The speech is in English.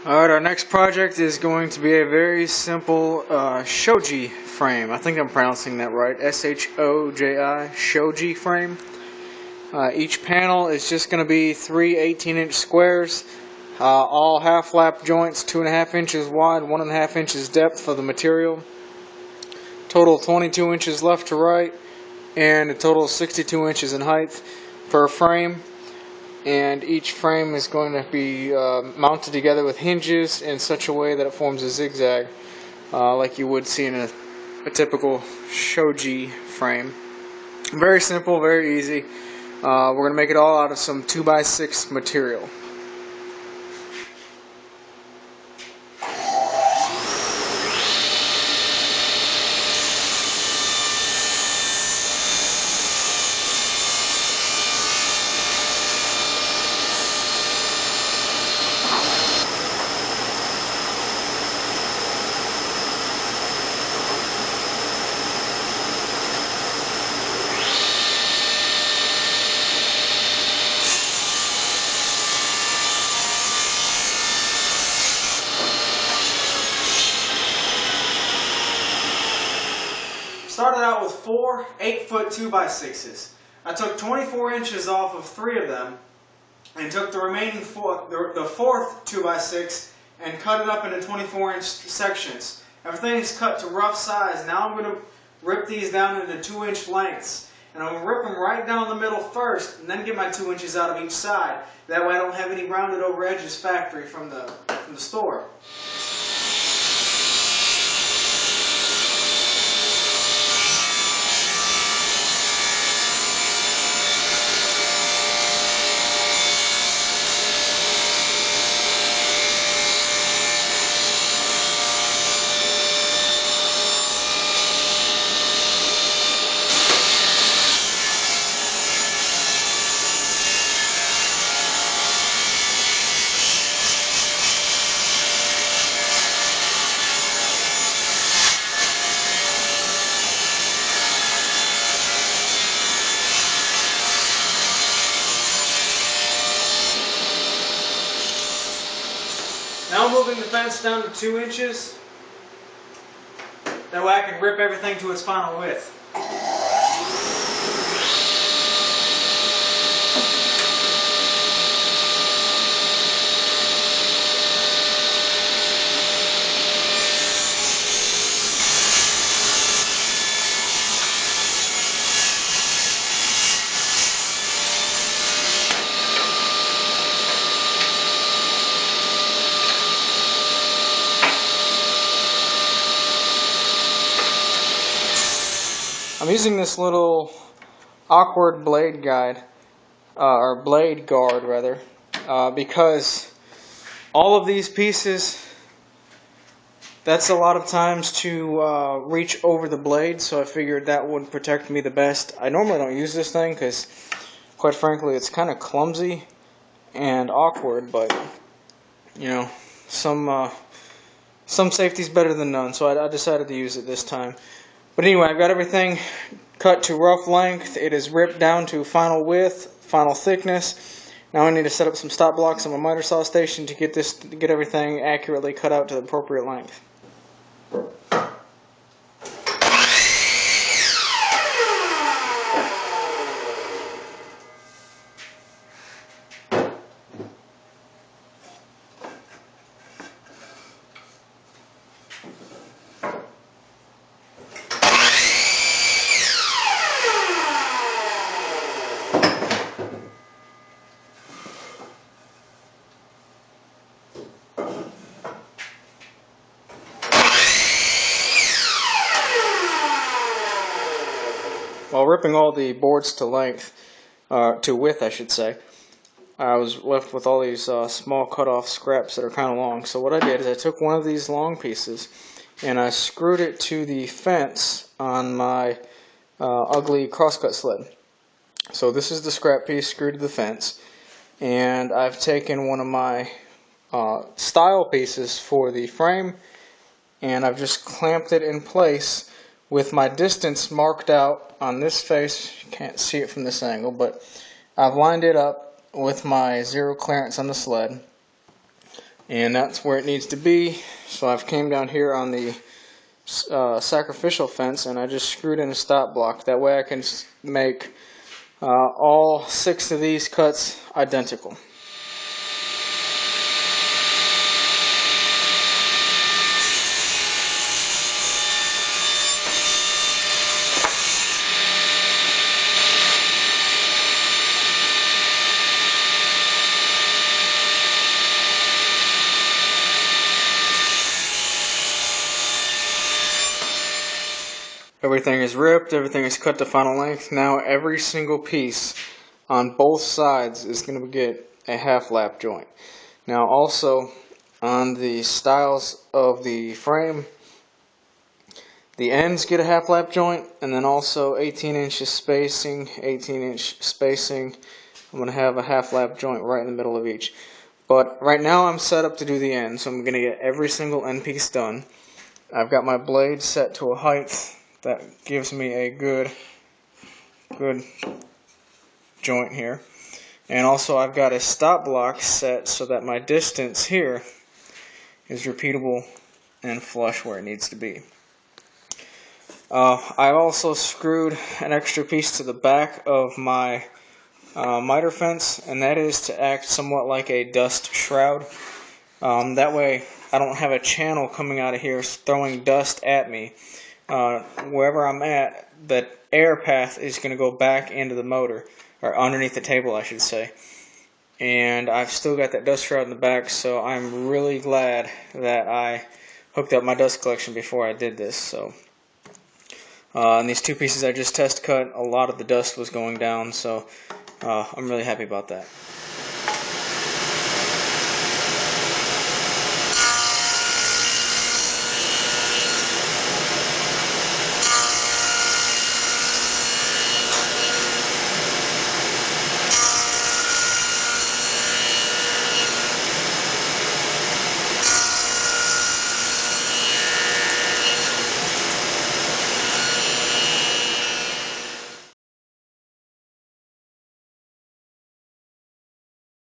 Alright, our next project is going to be a very simple Shoji frame. I think I'm pronouncing that right. S-H-O-J-I, Shoji frame. Each panel is just going to be 3 18-inch squares, all half-lap joints, 2.5 inches wide, 1.5 inches depth for the material. Total 22 inches left to right, and a total of 62 inches in height per frame. And each frame is going to be mounted together with hinges in such a way that it forms a zigzag, like you would see in a typical Shoji frame. Very simple, very easy. We're going to make it all out of some 2x6 material. Started out with 4 8-foot 2x6s. I took 24 inches off of 3 of them and took the remaining the fourth 2x6 and cut it up into 24-inch sections. Everything is cut to rough size. Now I'm going to rip these down into 2-inch lengths. And I'm going to rip them right down the middle first and then get my 2 inches out of each side. That way I don't have any rounded over edges factory from the store. Now I'm moving the fence down to 2 inches. That way I can rip everything to its final width. I'm using this little awkward blade guide, or blade guard rather, because all of these pieces, that's a lot of times to reach over the blade, so I figured that would protect me the best. I normally don't use this thing because, quite frankly, it's kind of clumsy and awkward, but, you know, some safety's better than none, so I decided to use it this time. But anyway, I've got everything cut to rough length. It is ripped down to final width, final thickness. Now I need to set up some stop blocks on my miter saw station to get everything accurately cut out to the appropriate length. While ripping all the boards to width, I should say, I was left with all these small cut-off scraps that are kind of long. So what I did is I took one of these long pieces and I screwed it to the fence on my ugly crosscut sled. So this is the scrap piece screwed to the fence, and I've taken one of my style pieces for the frame and I've just clamped it in place with my distance marked out on this face. You can't see it from this angle, but I've lined it up with my zero clearance on the sled. and that's where it needs to be. So I've came down here on the sacrificial fence, and I just screwed in a stop block. That way I can make all 6 of these cuts identical. Everything is ripped, everything is cut to final length. Now every single piece on both sides is going to get a half lap joint. Now also on the stiles of the frame, the ends get a half lap joint, and then also 18 inches spacing, 18-inch spacing. I'm going to have a half lap joint right in the middle of each. But right now I'm set up to do the end, so I'm going to get every single end piece done. I've got my blade set to a height that gives me a good joint here. And also I've got a stop block set so that my distance here is repeatable and flush where it needs to be. I've also screwed an extra piece to the back of my miter fence, and that is to act somewhat like a dust shroud. That way I don't have a channel coming out of here throwing dust at me. Wherever I'm at, the air path is going to go back into the motor, or underneath the table I should say. And I've still got that dust shroud in the back, so I'm really glad that I hooked up my dust collection before I did this. So, and these 2 pieces I just test cut, a lot of the dust was going down, so I'm really happy about that.